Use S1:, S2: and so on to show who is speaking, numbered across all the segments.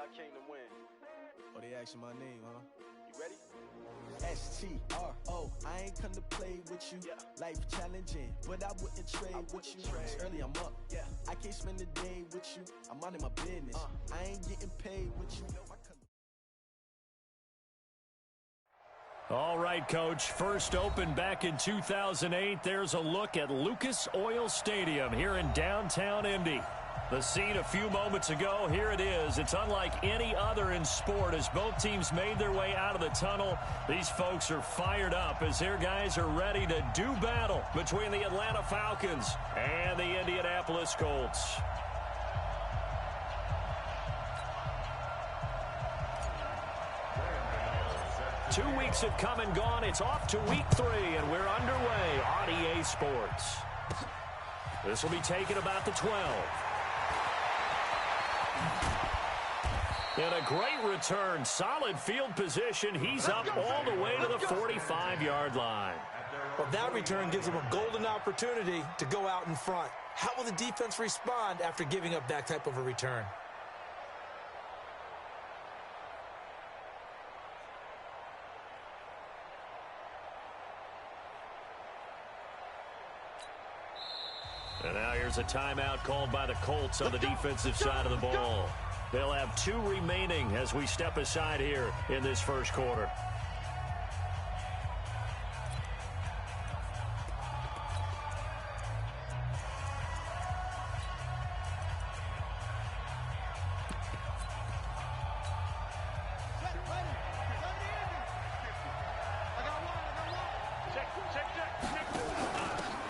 S1: I came to win.
S2: Oh, they asking my name, huh?
S1: You ready?
S2: S-T-R-O, I ain't come to play with you. Life challenging, but I wouldn't trade with you. It's early, I'm up. I can't spend the day with you. I'm minding my business. I ain't getting paid with you.
S3: All right, Coach. First opened back in 2008. There's a look at Lucas Oil Stadium here in downtown Indy. The scene a few moments ago, here it is. It's unlike any other in sport as both teams made their way out of the tunnel. These folks are fired up as their guys are ready to do battle between the Atlanta Falcons and the Indianapolis Colts. Two weeks have come and gone. It's off to week 3, and we're underway on EA Sports. This will be taken about the 12. And a great return. Solid field position. He's up all the way to the 45-yard line.
S4: Well, that return gives them a golden opportunity to go out in front. How will the defense respond after giving up that type of a return?
S3: And now here's a timeout called by the Colts on the defensive side of the ball. They'll have 2 remaining as we step aside here in this first quarter.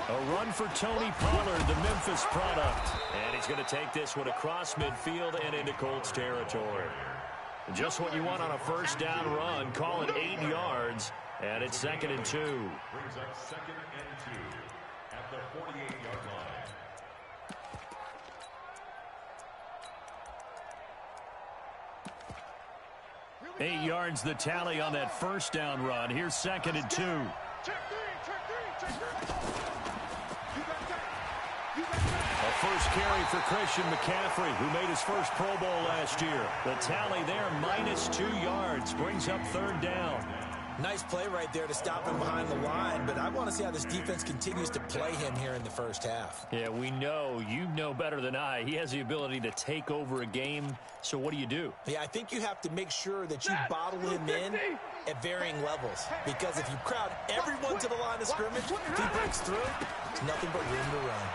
S3: A run for Tony Pollard, the Memphis product. And he's going to take this one across midfield and into Colts territory. Just what you want on a first down run. Call it 8 yards. And it's 2nd and 2.
S5: Brings up 2nd and 2 at the 48-yard line.
S3: 8 yards the tally on that first down run. Here's 2nd and 2. A first carry for Christian McCaffrey, who made his first Pro Bowl last year. The tally there, -2 yards, brings up 3rd down.
S4: Nice play right there to stop him behind the line, but I want to see how this defense continues to play him here in the first half.
S3: Yeah, we know. You know better than I. He has the ability to take over a game, so what do?
S4: Yeah, I think you have to make sure that you bottle him in at varying levels, because if you crowd everyone to the line of scrimmage, if he breaks through, there's nothing but room to run.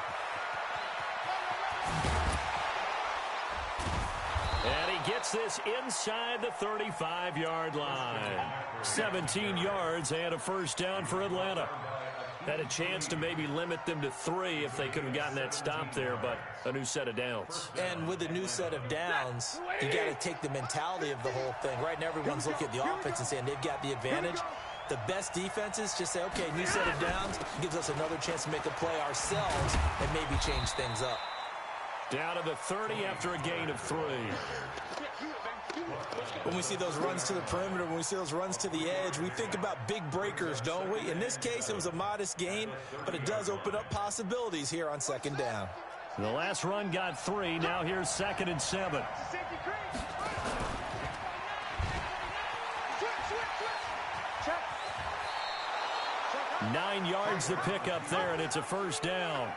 S3: And he gets this inside the 35-yard line. 17 yards and a first down for Atlanta. Had a chance to maybe limit them to 3 if they could have gotten that stop there, but a new set of downs.
S4: And with a new set of downs, you got to take the mentality of the whole thing. Right now, everyone's looking at the offense and saying they've got the advantage. The best defenses just say, okay, new set of downs gives us another chance to make a play ourselves and maybe change things up.
S3: Down to the 30 after a gain of 3.
S4: When we see those runs to the perimeter, when we see those runs to the edge, we think about big breakers, don't we? In this case, it was a modest gain, but it does open up possibilities here on 2nd down.
S3: The last run got 3. Now here's 2nd and 7. 9 yards to pick up there, and it's a first down.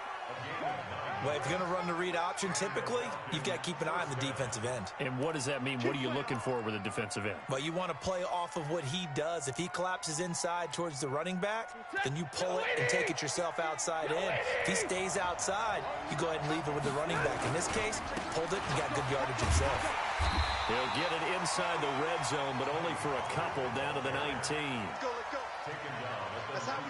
S4: Well, if you're going to run the read option, typically, you've got to keep an eye on the defensive end.
S3: And what does that mean? What are you looking for with a defensive end?
S4: Well, you want to play off of what he does. If he collapses inside towards the running back, then you pull it and take it yourself outside in. If he stays outside, you go ahead and leave it with the running back. In this case, pulled it and got good yardage himself.
S3: He'll get it inside the red zone, but only for a couple down to the 19.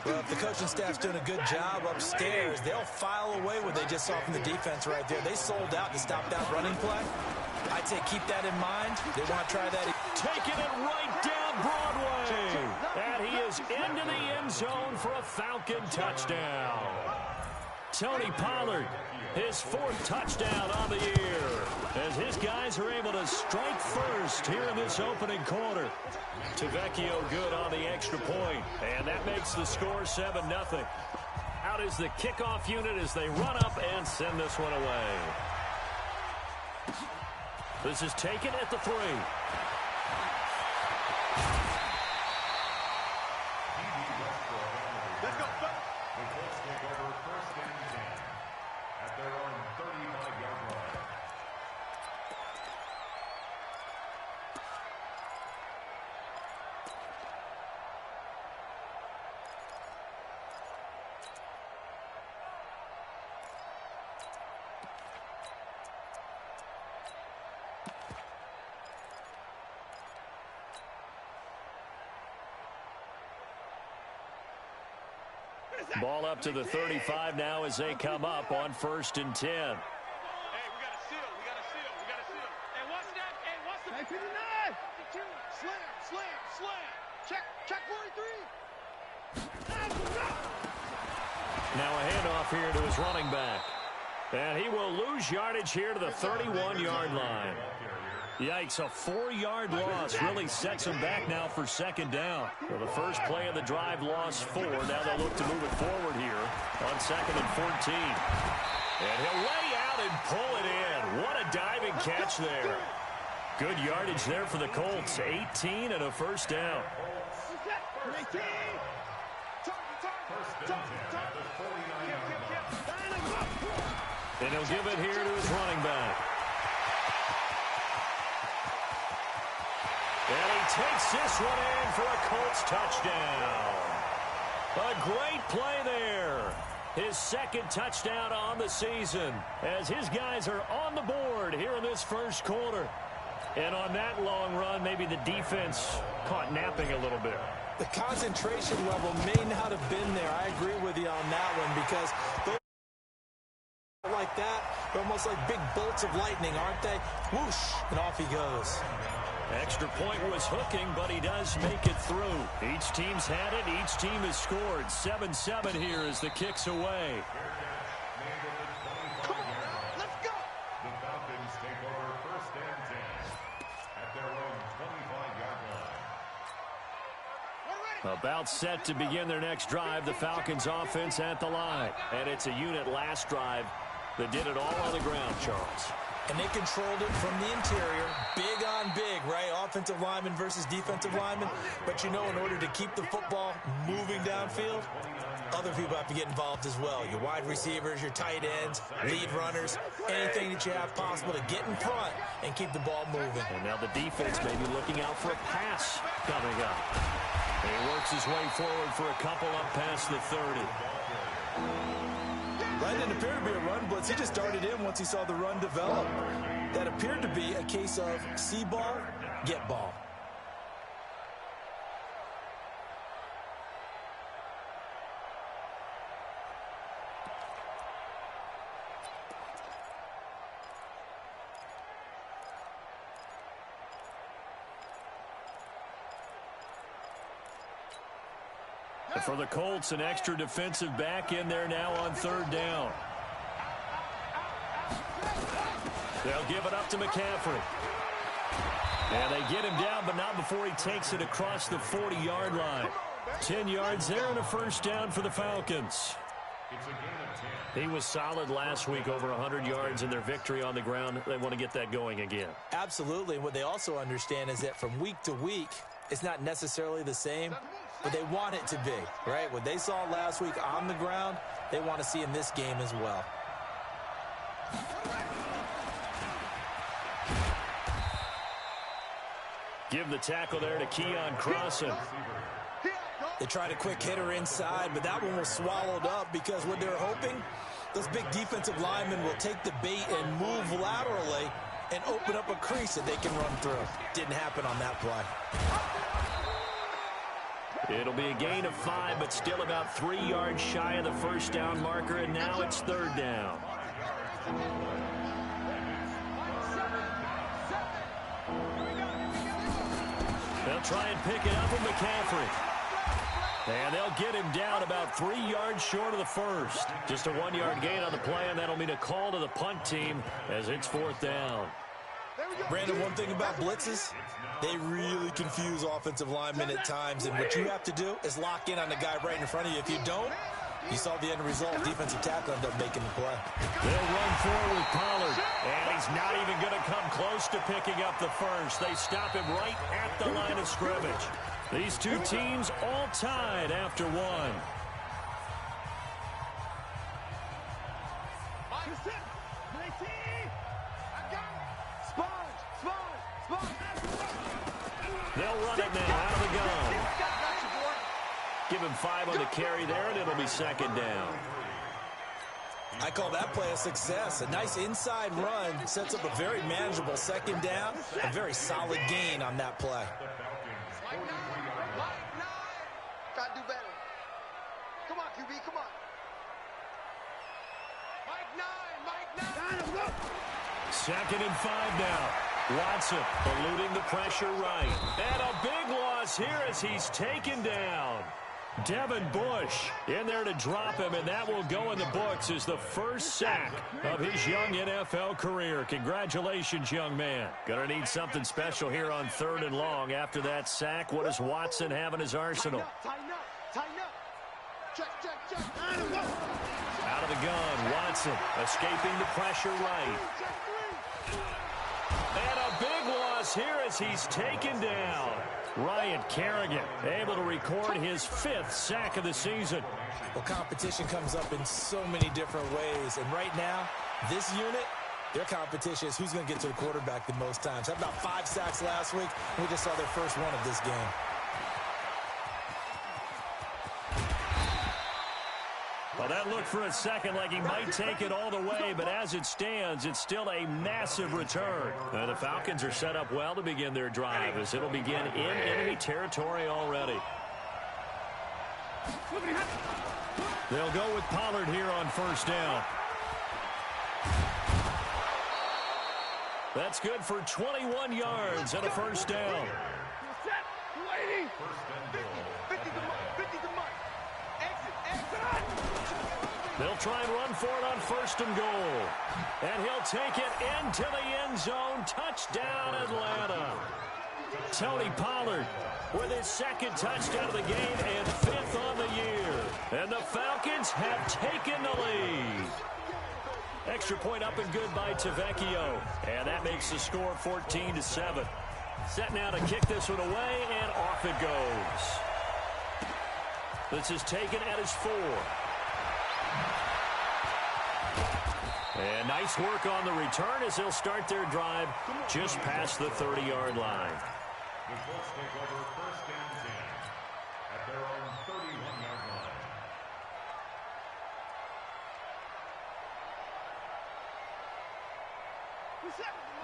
S4: Well, if the coaching staff's doing a good job upstairs, they'll file away what they just saw from the defense right there. They sold out to stop that running play. I'd say keep that in mind. They want to try that.
S3: Taking it right down Broadway. And he is into the end zone for a Falcon touchdown. Tony Pollard, his 4th touchdown on the year, as his guys are able to strike first here in this opening quarter. Tavecchio good on the extra point, and that makes the score 7-0. Out is the kickoff unit as they run up and send this one away. This is taken at the 3.
S5: Let's go. The Colts take over 1st and 10 at their own 35-yard line.
S3: Ball up to the 35 now as they come up on 1st and 10.
S1: Hey, we got a seal. Hey, what's that? Hey, what's the... 59. Slam. Check 43.
S3: Now a handoff here to his running back. And he will lose yardage here to the 31-yard line. Yikes, a 4-yard loss really sets him back now for 2nd down. Well, the first play of the drive lost 4. Now they'll look to move it forward here on 2nd and 14. And he'll lay out and pull it in. What a diving catch there. Good yardage there for the Colts. 18 and a 1st down. And he'll give it here to his running back. And he takes this one in for a Colts touchdown. A great play there. His 2nd touchdown on the season as his guys are on the board here in this 1st quarter. And on that long run, maybe the defense caught napping a little bit.
S4: The concentration level may not have been there. I agree with you on that one because those like that, they're almost like big bolts of lightning, aren't they? Whoosh, and off he goes.
S3: Extra point was hooking, but he does make it through. Each team's had it. Each team has scored. 7-7 here as the kick's away.
S1: Come on, let's go.
S5: The Falcons take over 1st and 10 at their own 25-yard line.
S3: About set to begin their next drive. The Falcons offense at the line. And it's a unit last drive that did it all on the ground, Charles.
S4: And they controlled it from the interior. Big on big, right? Offensive lineman versus defensive lineman. But you know, in order to keep the football moving downfield, other people have to get involved as well. Your wide receivers, your tight ends, lead runners, anything that you have possible to get in front and keep the ball moving.
S3: And now the defense may be looking out for a pass coming up. And he works his way forward for a couple up past the 30.
S4: That didn't appear to be a run blitz. He just darted in once he saw the run develop. That appeared to be a case of see ball, get ball.
S3: For the Colts, an extra defensive back in there now on 3rd down. They'll give it up to McCaffrey. And they get him down, but not before he takes it across the 40-yard line. 10 yards there and a 1st down for the Falcons. He was solid last week, over 100 yards in their victory on the ground. They want to get that going again.
S4: Absolutely. And what they also understand is that from week to week, it's not necessarily the same, but they want it to be, right? What they saw last week on the ground, they want to see in this game as well.
S3: Give the tackle there to Keon Crossan.
S4: They tried a quick hitter inside, but that one was swallowed up because what they're hoping, those big defensive linemen will take the bait and move laterally and open up a crease that they can run through. Didn't happen on that play.
S3: It'll be a gain of 5, but still about 3 yards shy of the 1st down marker, and now it's 3rd down. They'll try and pick it up with McCaffrey. And they'll get him down about 3 yards short of the 1st. Just a 1-yard gain on the play, and that'll mean a call to the punt team as it's 4th down.
S4: Brandon, one thing about blitzes, they really confuse offensive linemen at times, and what you have to do is lock in on the guy right in front of you. If you don't, You saw the end result. Defensive tackle ended up making the play.
S3: They'll run forward with Pollard. And he's not even going to come close to picking up the first. They stop him right at the line of scrimmage. These two teams all tied after one. They'll run it now out of the gun. Give him 5 on the carry there, and it'll be second down.
S4: I call that play a success. A nice inside run sets up a very manageable second down. A very solid gain on that play.
S1: Try to do better. Come on, QB, come on. Mike 9.
S3: Second and 5 now. Watson eluding the pressure right. And a big loss here as he's taken down. Devin Bush in there to drop him, and that will go in the books as the first sack of his young NFL career. Congratulations, young man. Gonna need something special here on 3rd and long. After that sack, what does Watson have in his arsenal?
S1: Tighten up. Check.
S3: Out of the gun, Watson escaping the pressure right. And a big loss here as he's taken down. Ryan Kerrigan able to record his 5th sack of the season.
S4: Well, competition comes up in so many different ways. And right now, this unit, their competition is who's going to get to the quarterback the most times. Had about 5 sacks last week, and we just saw their first one of this game.
S3: Well, that looked for a second like he might take it all the way, but as it stands, it's still a massive return. The Falcons are set up well to begin their drive as it'll begin in enemy territory already. They'll go with Pollard here on first down. That's good for 21 yards and a first down. They'll try and run for it on 1st and goal. And he'll take it into the end zone. Touchdown, Atlanta. Tony Pollard with his 2nd touchdown of the game and 5th on the year. And the Falcons have taken the lead. Extra point up and good by Tavecchio. And that makes the score 14-7. Set now to kick this one away, and off it goes. This is taken at his 4. And nice work on the return as they'll start their drive just past the 30-yard line.
S5: The Colts take over 1st and 10 at their own 31-yard line.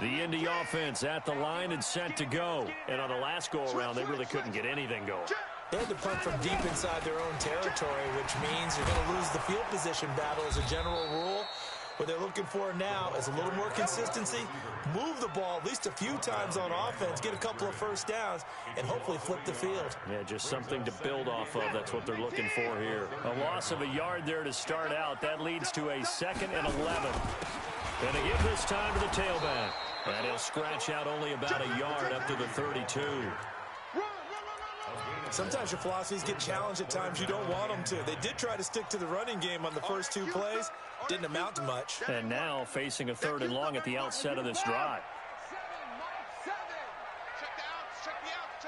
S3: The Indy offense at the line and set to go. And on the last go-around, they really couldn't get anything going.
S4: They had to punt from deep inside their own territory, which means you're going to lose the field position battle as a general rule. What they're looking for now is a little more consistency, move the ball at least a few times on offense, get a couple of first downs, and hopefully flip the field.
S3: Yeah, just something to build off of. That's what they're looking for here. A loss of a yard there to start out. That leads to a 2nd and 11. And to give this time to the tailback. And he'll scratch out only about a yard up to the 32.
S4: Sometimes your philosophies get challenged at times you don't want them to. They did try to stick to the running game on the first 2 plays. Didn't amount to much.
S3: And now facing a 3rd and long at the outset of this drive.
S1: Check the outs.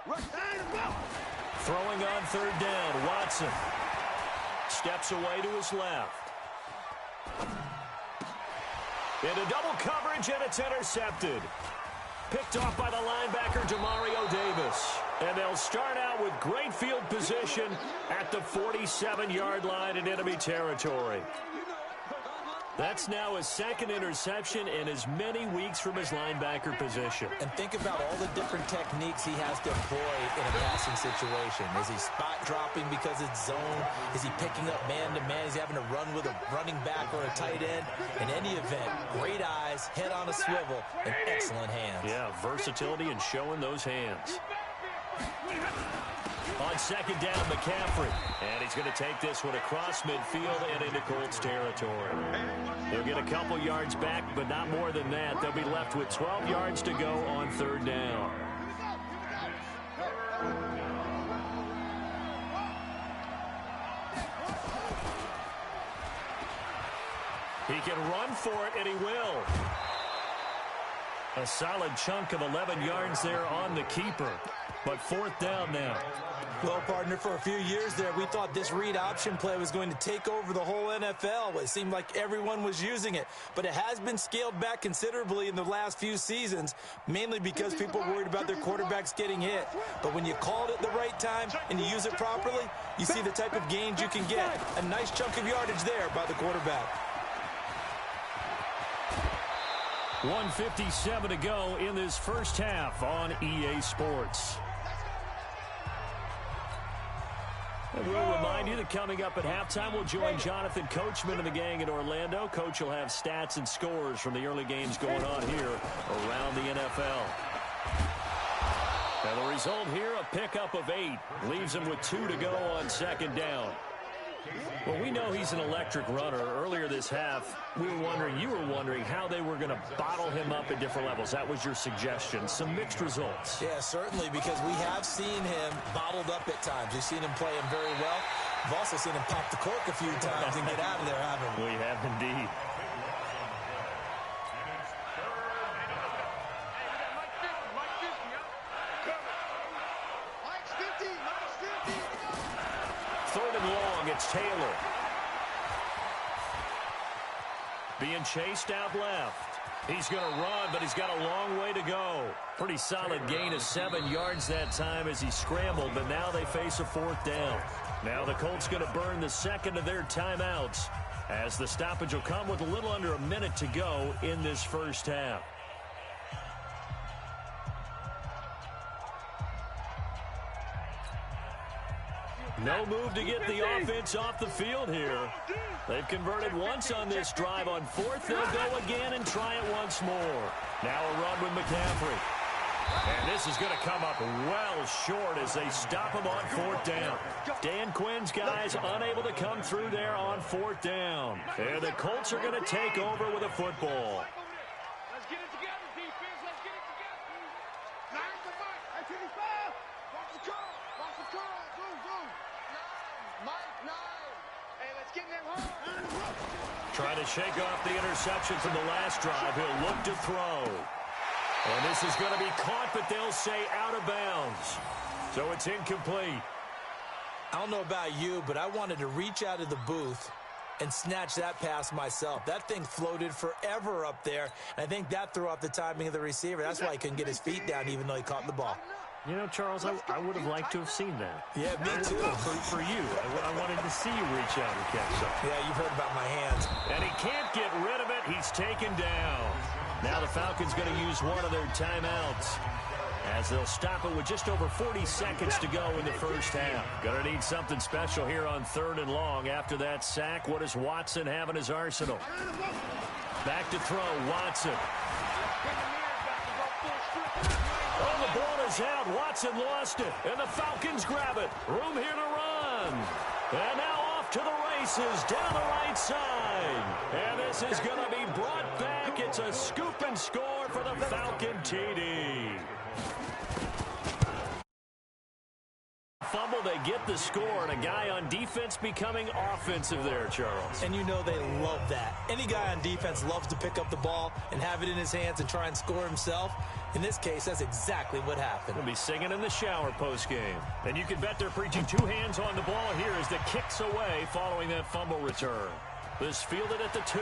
S1: Rush in.
S3: Throwing on 3rd down, Watson. Steps away to his left. Into double coverage, and it's intercepted. Picked off by the linebacker, Demario Davis. And they'll start out with great field position at the 47-yard line in enemy territory. That's now his 2nd interception in as many weeks from his linebacker position.
S4: And think about all the different techniques he has to employ in a passing situation. Is he spot dropping because it's zone? Is he picking up man-to-man? Is he having to run with a running back or a tight end? In any event, great eyes, head on a swivel, and excellent hands.
S3: Yeah, versatility and showing those hands. On 2nd down, McCaffrey. And he's going to take this one across midfield and into Colts territory. They'll get a couple yards back, but not more than that. They'll be left with 12 yards to go on 3rd down. He can run for it, and he will. A solid chunk of 11 yards there on the keeper. But fourth down now.
S4: Well, partner, for a few years there, we thought this read option play was going to take over the whole NFL. It seemed like everyone was using it. But it has been scaled back considerably in the last few seasons, mainly because people are worried about their quarterbacks getting hit. But when you call it at the right time and you use it properly, you see the type of gains you can get. A nice chunk of yardage there by the quarterback.
S3: 1:57 to go in this first half on EA Sports. And we'll remind you that coming up at halftime, we'll join Jonathan Coachman and the gang in Orlando. Coach will have stats and scores from the early games going on here around the NFL. And the result here, a pickup of 8. Leaves him with 2 to go on second down. Well, we know he's an electric runner. Earlier this half, you were wondering how they were going to bottle him up at different levels. That was your suggestion. Some mixed results.
S4: Yeah, certainly, because we have seen him bottled up at times. We've seen him play him very well. We've also seen him pop the cork a few times and get out of there, haven't we?
S3: We have indeed. Third and long, it's Taylor. Being chased out left. He's going to run, but he's got a long way to go. Pretty solid gain of 7 yards that time as he scrambled, but now they face a fourth down. Now the Colts going to burn the second of their timeouts as the stoppage will come with a little under a minute to go in this first half. No move to get the offense off the field here. They've converted once on this drive. On fourth, they'll go again and try it once more. Now a run with McCaffrey. And this is going to come up well short as they stop him on fourth down. Dan Quinn's guys unable to come through there on fourth down. And the Colts are going to take over with a football.
S1: Let's get it together, defense. Let's get it together. 9 to 5. 85. Watch the curl. Watch the curl. Boom. 9. Mike, 9. Hey, let's get in that hole.
S3: Trying to shake off the interception from the last drive. He'll look to throw. And this is going to be caught, but they'll say out of bounds. So it's incomplete.
S4: I don't know about you, but I wanted to reach out of the booth and snatch that pass myself. That thing floated forever up there, and I think that threw off the timing of the receiver. That's why he couldn't get his feet down even though he caught the ball.
S3: You know, Charles, I would have liked to have seen that.
S4: Yeah, me too.
S3: For you. I wanted to see you reach out and catch something.
S4: Yeah, you've heard about my hands.
S3: And he can't get rid of it. He's taken down. Now the Falcons going to use one of their timeouts as they'll stop it with just over 40 seconds to go in the first half. Going to need something special here on third and long. After that sack, what does Watson have in his arsenal? Back to throw, Watson. Oh, the ball is out. Watson lost it, and the Falcons grab it. Room here to run. And now off to the races down the right side. And this is going to be brought back. It's a scoop and score for the Falcon TD. Fumble, they get the score, and a guy on defense becoming offensive there, Charles.
S4: And you know they love that. Any guy on defense loves to pick up the ball and have it in his hands and try and score himself. In this case, that's exactly what happened.
S3: We'll be singing in the shower postgame. And you can bet they're preaching 2 hands on the ball here as the kick's away following that fumble return. This fielded at the 2.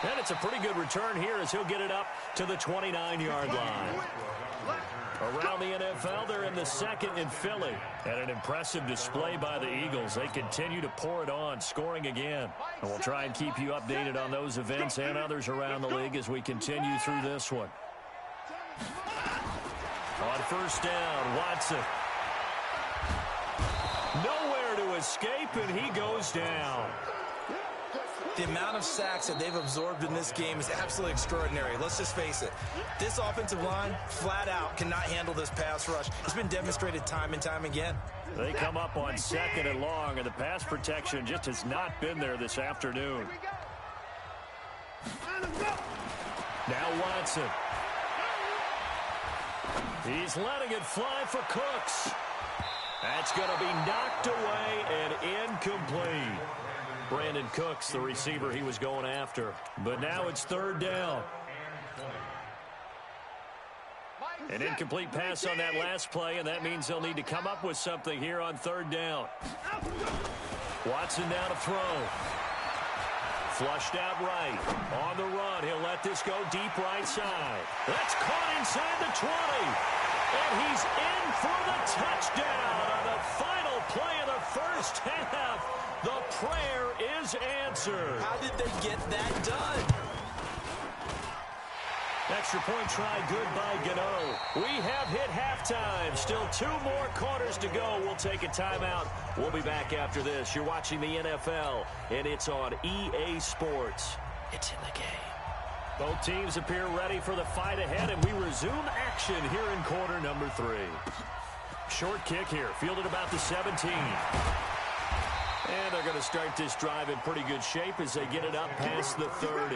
S3: And it's a pretty good return here as he'll get it up to the 29-yard line. Around the NFL, they're in the second in Philly. And an impressive display by the Eagles. They continue to pour it on, scoring again. And we'll try and keep you updated on those events and others around the league as we continue through this one. On first down, Watson. Nowhere to escape, and he goes down.
S4: The amount of sacks that they've absorbed in this game is absolutely extraordinary. Let's just face it. This offensive line, flat out, cannot handle this pass rush. It's been demonstrated time and time again.
S3: They come up on second and long, and the pass protection just has not been there this afternoon. Now Watson. He's letting it fly for Cooks. That's going to be knocked away and incomplete. Brandon Cooks, the receiver he was going after. But now it's third down. An incomplete pass on that last play, and that means they'll need to come up with something here on third down. Watson now to throw. Flushed out right. On the run, he'll let this go deep right side. That's caught inside the 20. And he's in for the touchdown on the final play of the first half. The prayer is answered.
S4: How did they get that done?
S3: Extra point try good by Gano. We have hit halftime. Still 2 more quarters to go. We'll take a timeout. We'll be back after this. You're watching the NFL, and it's on EA Sports. It's in the game. Both teams appear ready for the fight ahead, and we resume action here in quarter number 3. Short kick here, fielded about the 17. And they're going to start this drive in pretty good shape as they get it up past the 30.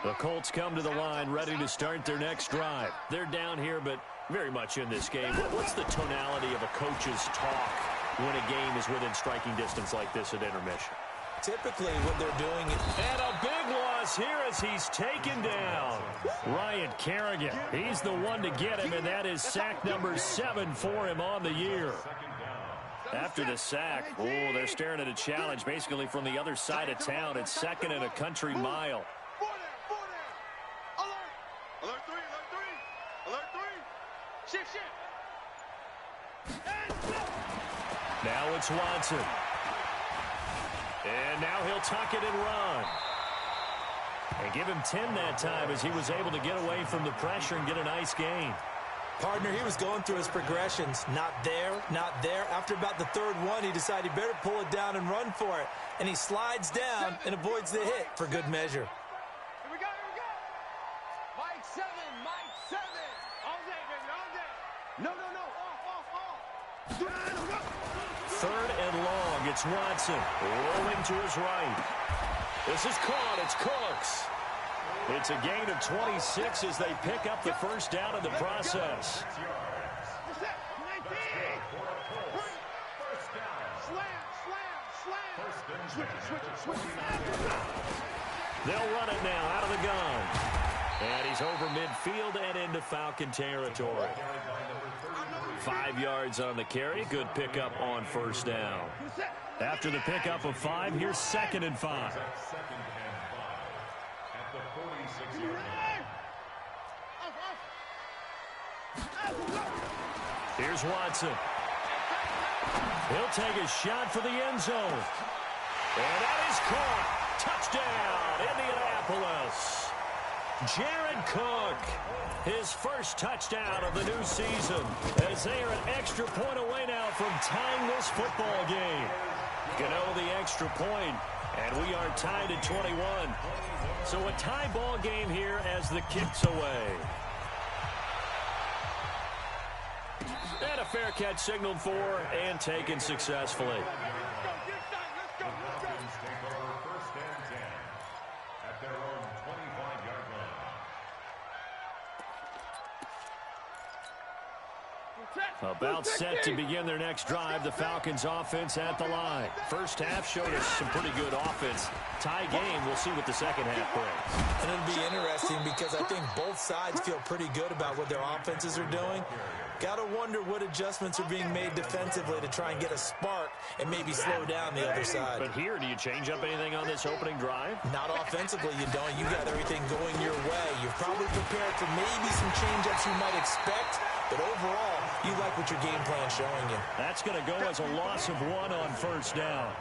S3: The Colts come to the line ready to start their next drive. They're down here, but very much in this game. What's the tonality of a coach's talk when a game is within striking distance like this at intermission?
S4: Typically, what they're doing is...
S3: And a big loss here as he's taken down. Ryan Kerrigan, he's the one to get him, and that is sack number 7 for him on the year. After the sack, they're staring at a challenge basically from the other side of town. It's second and a country mile.
S1: Alert 3, alert 3, alert 3. Shift.
S3: Now it's Watson. And now he'll tuck it and run. And give him 10 that time as he was able to get away from the pressure and get a nice gain.
S4: Partner, he was going through his progressions. Not there, not there. After about the third one, he decided he better pull it down and run for it. And he slides down and avoids the hit for good measure.
S1: Here we go. Mike 7. All day, baby, all day. No. Off.
S3: Third and long. It's Watson rolling to his right. This is caught. It's Cooks. It's a gain of 26 as they pick up the first down in the process. They'll run it now out of the gun. And he's over midfield and into Falcon territory. 5 yards on the carry. Good pickup on first down. After the pickup of 5, here's 2nd and 5. Here's Watson. He'll take a shot for the end zone. And that is caught. Touchdown, Indianapolis. Jared Cook, his first touchdown of the new season, as they are an extra point away now from tying this football game. Gano the extra point, and we are tied at 21. So a tie ball game here as the kick's away. And a fair catch signaled for and taken successfully. About set to begin their next drive, the Falcons offense at the line. First half showed us some pretty good offense. Tie game, we'll see what the second half brings.
S4: And it'll be interesting because I think both sides feel pretty good about what their offenses are doing. Got to wonder what adjustments are being made defensively to try and get a spark and maybe slow down the other side.
S3: But here, do you change up anything on this opening drive?
S4: Not offensively, you don't. You got everything going your way. You're probably prepared for maybe some change-ups you might expect, but overall, you like what your game plan's showing you.
S3: That's going to go as a loss of 1 on first down.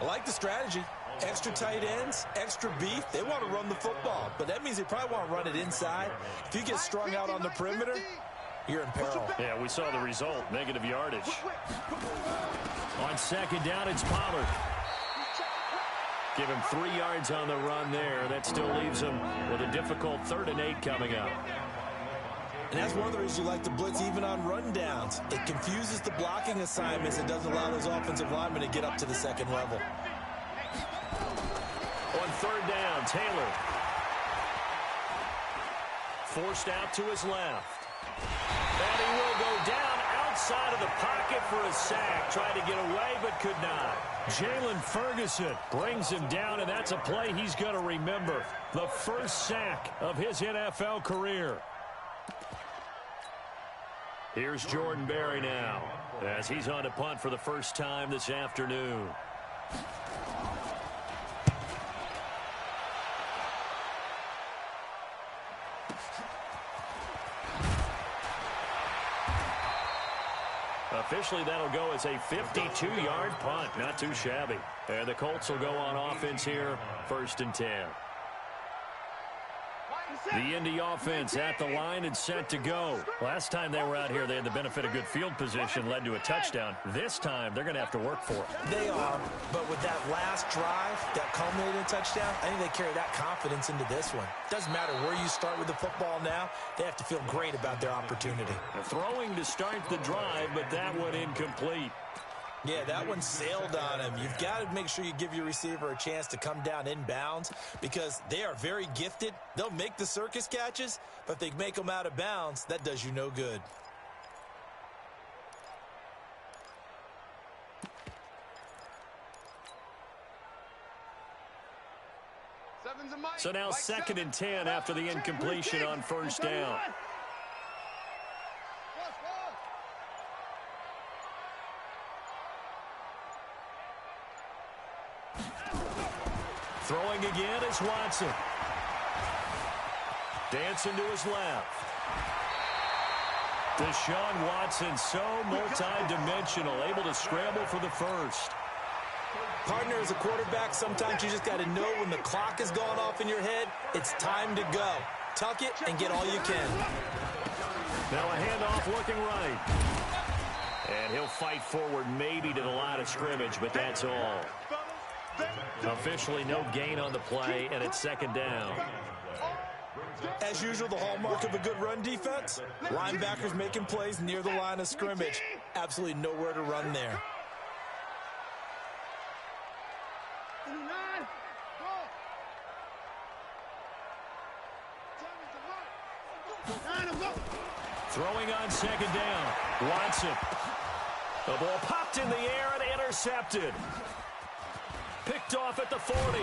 S4: I like the strategy. Extra tight ends, extra beef. They want to run the football, but that means they probably want to run it inside. If you get strung out on the perimeter, you're in peril.
S3: Yeah, we saw the result, negative yardage. On second down, it's Pollard. Give him 3 yards on the run there. That still leaves him with a difficult 3rd and 8 coming up.
S4: And that's one of the reasons you like to blitz even on rundowns. It confuses the blocking assignments. It doesn't allow those offensive linemen to get up to the second level.
S3: On 3rd down, Taylor. forced out to his left. And he will go down outside of the pocket for a sack. Tried to get away, but could not. Jalen Ferguson brings him down, and that's a play he's going to remember. The first sack of his NFL career. Here's Jordan Berry now, as he's on to punt for the first time this afternoon. Officially, that'll go as a 52-yard punt. Not too shabby. And the Colts will go on offense here, 1st and 10. The Indy offense at the line and set to go. Last time they were out here, they had the benefit of good field position, led to a touchdown. This time, they're going to have to work for it.
S4: They are, but with that last drive that culminated in a touchdown, I think they carry that confidence into this one. Doesn't matter where you start with the football now, they have to feel great about their opportunity.
S3: Throwing to start the drive, but that one incomplete.
S4: Yeah, that one sailed on him. You've got to make sure you give your receiver a chance to come down inbounds because they are very gifted. They'll make the circus catches, but if they make them out of bounds, that does you no good.
S3: So now 2nd and 10 after the incompletion on 1st down. Throwing again is Watson. Dancing to his left. Deshaun Watson, so multi-dimensional, able to scramble for the first.
S4: Partner, as a quarterback, sometimes you just got to know when the clock is going off in your head, it's time to go. Tuck it and get all you can.
S3: Now a handoff looking right. And he'll fight forward maybe to the line of scrimmage, but that's all. Officially no gain on the play, and it's 2nd down.
S4: As usual, the hallmark of a good run defense, linebackers making plays near the line of scrimmage. Absolutely nowhere to run there.
S3: Throwing on 2nd down. Watson. The ball popped in the air and intercepted. Picked off at the 40.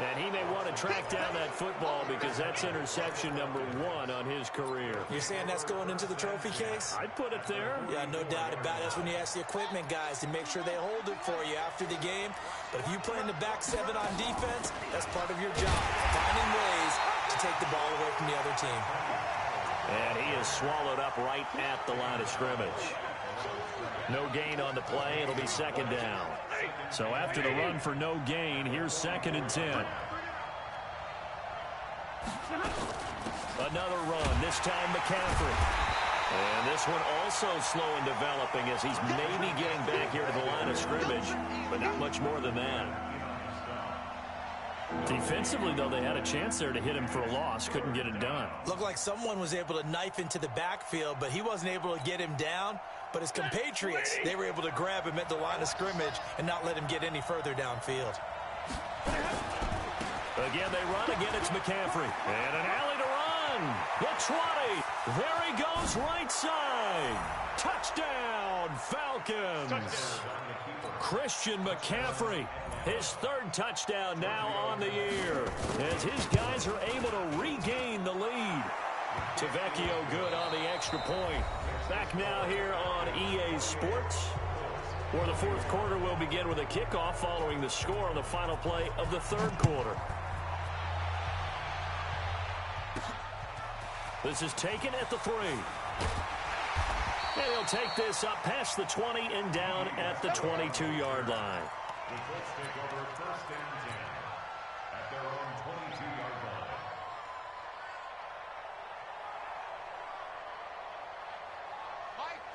S3: And he may want to track down that football because that's interception number 1 on his career.
S4: You're saying that's going into the trophy case?
S3: I'd put it there.
S4: Yeah, no doubt about it. That's when you ask the equipment guys to make sure they hold it for you after the game. But if you play in the back 7 on defense, that's part of your job, finding ways to take the ball away from the other team.
S3: And he is swallowed up right at the line of scrimmage. No gain on the play. It'll be 2nd down. So after the run for no gain, here's 2nd and 10. Another run, this time McCaffrey. And this one also slow in developing as he's maybe getting back here to the line of scrimmage, but not much more than that. Defensively, though, they had a chance there to hit him for a loss. Couldn't get it done.
S4: Looked like someone was able to knife into the backfield, but he wasn't able to get him down. But his compatriots, they were able to grab him at the line of scrimmage and not let him get any further downfield.
S3: Again, they run. Again, it's McCaffrey. And an alley to run. The 20. There he goes, right side. Touchdown, Falcons. Christian McCaffrey. His 3rd touchdown now on the year as his guys are able to regain the lead. Tavecchio good on the extra point. Back now here on EA Sports, where the 4th quarter will begin with a kickoff following the score on the final play of the 3rd quarter. This is taken at the 3. And he'll take this up past the 20 and down at the 22-yard line.
S5: The Colts take over 1st and 10 at their own 22-yard line.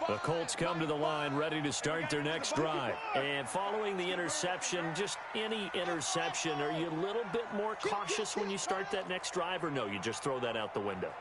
S3: The Colts come to the line ready to start their next drive. And following the interception, just any interception, are you a little bit more cautious when you start that next drive, or no, you just throw that out the window?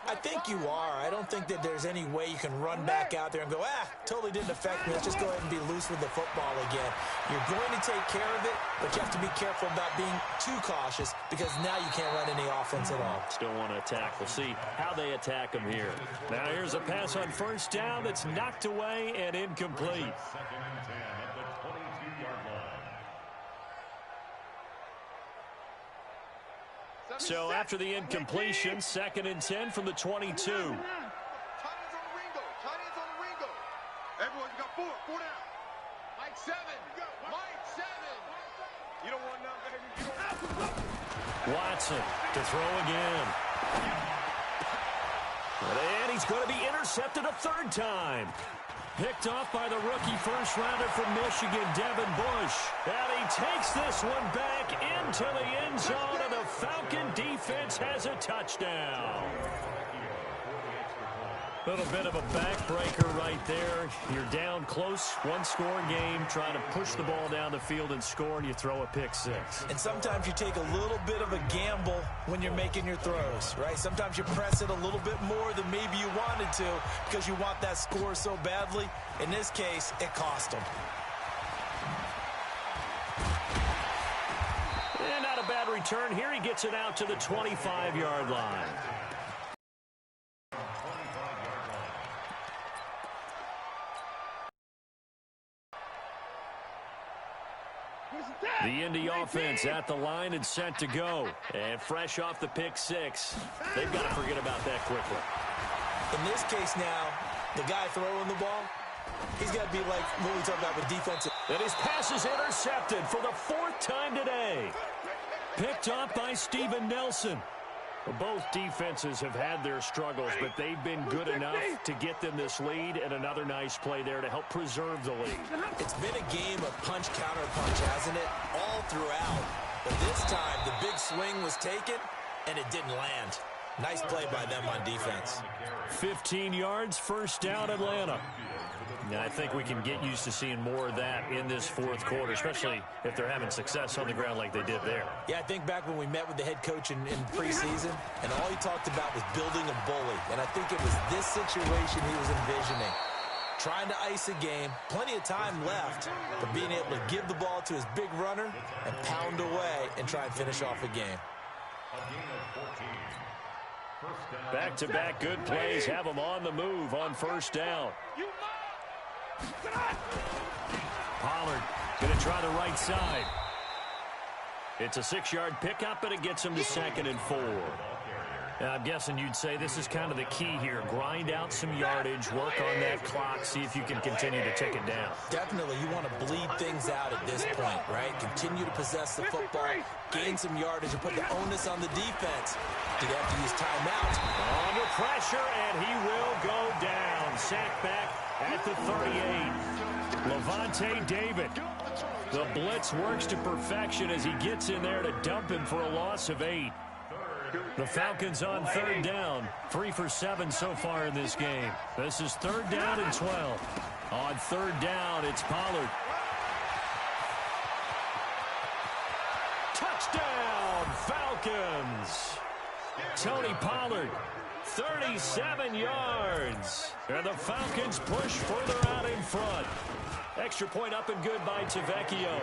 S4: I think you are. I don't think that there's any way you can run back out there and go, totally didn't affect me. Let's just go ahead and be loose with the football again. You're going to take care of it, but you have to be careful about being too cautious because now you can't run any offense at all.
S3: Still want to attack. We'll see how they attack him here. Now here's a pass on first down that's knocked away and incomplete.
S5: Second and 10 at the 22-yard line.
S3: So after the incompletion, second and 10 from the 22.
S1: Tight ends on the Ringo. Tight ends on the Ringo. Everyone, you got four. Four down. Mike 7. Mike 7. You don't want none, baby. You don't want none.
S3: Watson to throw again. And he's going to be intercepted a third time. Picked off by the rookie first-rounder from Michigan, Devin Bush. And he takes this one back into the end zone, and the Falcon defense has a touchdown. A little bit of a backbreaker right there. You're down close, one-score game, trying to push the ball down the field and score, and you throw a pick six.
S4: And sometimes you take a little bit of a gamble when you're making your throws, right? Sometimes you press it a little bit more than maybe you wanted to because you want that score so badly. In this case, it cost them.
S3: And not a bad return. Here he gets it out to the 25-yard line. The Indy offense at the line and set to go. And fresh off the pick six. They've got to forget about that quickly.
S4: In this case now, the guy throwing the ball, he's got to be like what we talked about with defensive.
S3: And his pass is intercepted for the fourth time today. Picked off by Steven Nelson. Both defenses have had their struggles, but they've been good enough to get them this lead, and another nice play there to help preserve the lead.
S4: It's been a game of punch-counter-punch, hasn't it? All throughout. But this time, the big swing was taken, and it didn't land. Nice play by them on defense.
S3: 15 yards, first down, Atlanta. Now, I think we can get used to seeing more of that in this fourth quarter, especially if they're having success on the ground like they did there.
S4: Yeah, I think back when we met with the head coach in preseason, and all he talked about was building a bully. And I think it was this situation he was envisioning. Trying to ice a game, plenty of time left, but being able to give the ball to his big runner and pound away and try and finish off a game.
S3: Back-to-back good plays have them on the move on first down. Pollard going to try the right side. It's a 6-yard pickup, but it gets him to second and 4. Now, I'm guessing you'd say this is kind of the key here. Grind out some yardage, work on that clock, see if you can continue to take it down.
S4: Definitely, you want to bleed things out at this point, right? Continue to possess the football, gain some yardage, and put the onus on the defense. Do they have to use timeout?
S3: Under pressure, and he will go down. Sack back at the 38. Levante David. The blitz works to perfection as he gets in there to dump him for a loss of 8. The Falcons on third down. 3 for 7 so far in this game. This is third down and 12. On third down, it's Pollard. Touchdown, Falcons! Tony Pollard, 37 yards. And the Falcons push further out in front. Extra point up and good by Tavecchio.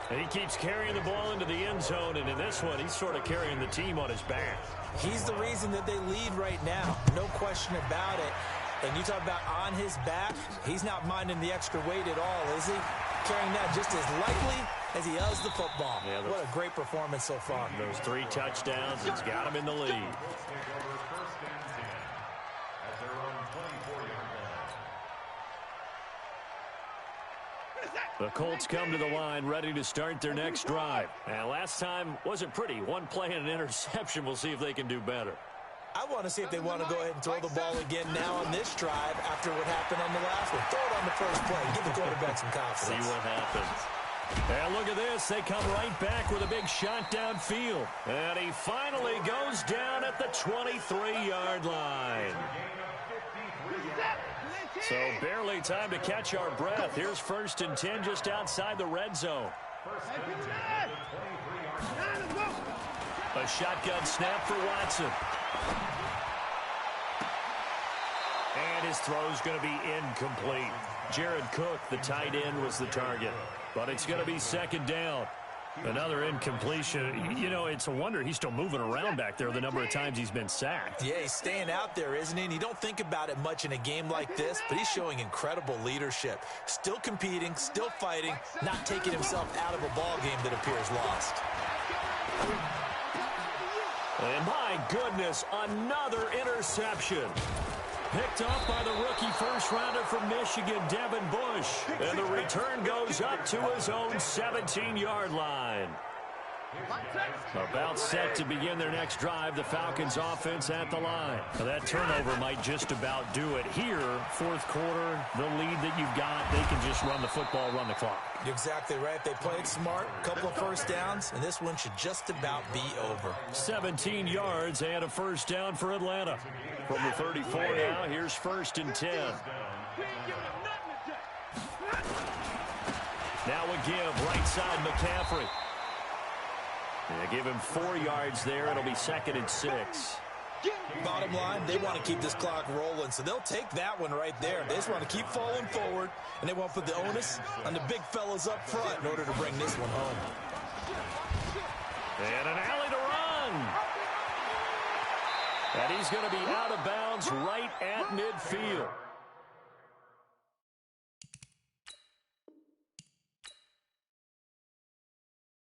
S3: And he keeps carrying the ball into the end zone, and in this one, he's sort of carrying the team on his back.
S4: He's the reason that they lead right now. No question about it. And you talk about on his back, he's not minding the extra weight at all, is he? Carrying that just as lightly as he does the football. Yeah, what a great performance so far.
S3: Those 3 touchdowns, it's got him in the lead. The Colts come to the line ready to start their next drive. And last time wasn't pretty. One play and an interception. We'll see if they can do better.
S4: I want to see if they want to go ahead and throw the ball again now on this drive after what happened on the last one. Throw it on the first play. Give the quarterback some confidence.
S3: See what happens. And look at this. They come right back with a big shot downfield. And he finally goes down at the 23-yard line. So barely time to catch our breath. Here's first and 10 just outside the red zone. A shotgun snap for Watson. And his throw's going to be incomplete. Jared Cook, the tight end, was the target. But it's going to be second down. Another incompletion. You know, it's a wonder he's still moving around back there the number of times he's been sacked.
S4: Yeah, he's staying out there, isn't he? And you don't think about it much in a game like this, but he's showing incredible leadership. Still competing, still fighting, not taking himself out of a ball game that appears lost.
S3: And my goodness, another interception. Picked off by the rookie first-rounder from Michigan, Devin Bush. And the return goes up to his own 17-yard line. About set to begin their next drive, the Falcons offense at the line. Now that turnover might just about do it here. Fourth quarter, the lead that you've got, they can just run the football, run the clock.
S4: You're exactly right. They played smart, a couple of first downs, and this one should just about be over. 17
S3: yards and a first down for Atlanta. From the 34 now, here's 1st and 10. Now a give, right side McCaffrey. They give him 4 yards there. It'll be 2nd and 6.
S4: Bottom line, they want to keep this clock rolling, so they'll take that one right there. They just want to keep falling forward, and they want to put the onus on the big fellas up front in order to bring this one home.
S3: And an alley to run. And he's going to be out of bounds right at midfield.